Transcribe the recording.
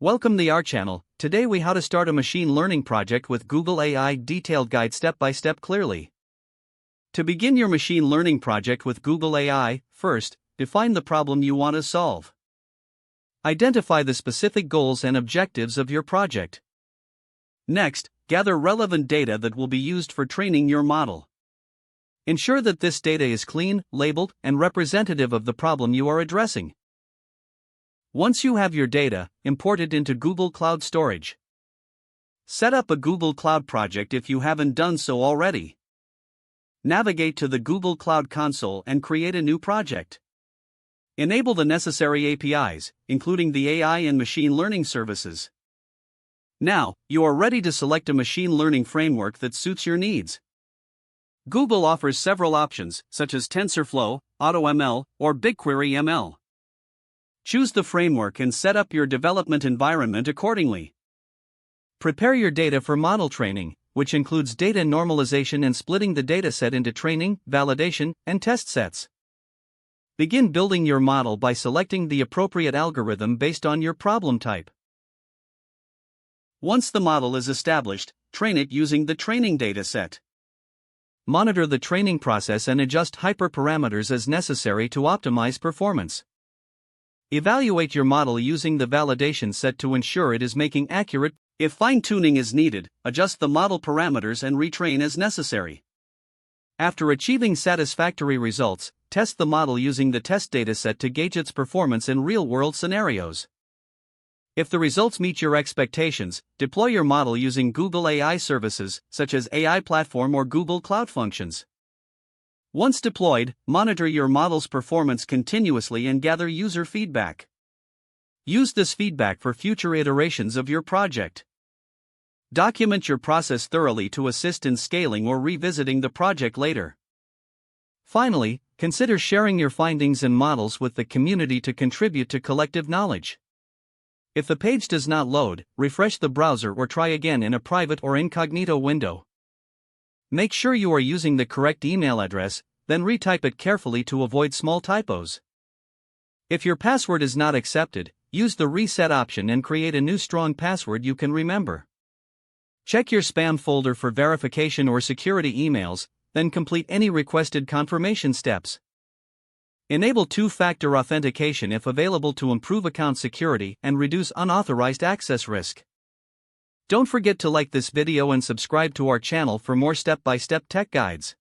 Welcome to our channel. Today we how to start a machine learning project with Google AI detailed guide step by step clearly. To begin your machine learning project with Google AI, first, define the problem you want to solve. Identify the specific goals and objectives of your project. Next, gather relevant data that will be used for training your model. Ensure that this data is clean, labeled, and representative of the problem you are addressing. Once you have your data, import it into Google Cloud Storage. Set up a Google Cloud project if you haven't done so already. Navigate to the Google Cloud Console and create a new project. Enable the necessary APIs, including the AI and machine learning services. Now, you are ready to select a machine learning framework that suits your needs. Google offers several options, such as TensorFlow, AutoML, or BigQuery ML. Choose the framework and set up your development environment accordingly. Prepare your data for model training, which includes data normalization and splitting the dataset into training, validation, and test sets. Begin building your model by selecting the appropriate algorithm based on your problem type. Once the model is established, train it using the training dataset. Monitor the training process and adjust hyperparameters as necessary to optimize performance. Evaluate your model using the validation set to ensure it is making accurate. If fine-tuning is needed, adjust the model parameters and retrain as necessary. After achieving satisfactory results, test the model using the test dataset to gauge its performance in real-world scenarios. If the results meet your expectations, deploy your model using Google AI services, such as AI Platform or Google Cloud Functions. Once deployed, monitor your model's performance continuously and gather user feedback. Use this feedback for future iterations of your project. Document your process thoroughly to assist in scaling or revisiting the project later. Finally, consider sharing your findings and models with the community to contribute to collective knowledge. If the page does not load, refresh the browser or try again in a private or incognito window. Make sure you are using the correct email address, then retype it carefully to avoid small typos. If your password is not accepted, use the reset option and create a new strong password you can remember. Check your spam folder for verification or security emails, then complete any requested confirmation steps. Enable two-factor authentication if available to improve account security and reduce unauthorized access risk. Don't forget to like this video and subscribe to our channel for more step-by-step tech guides.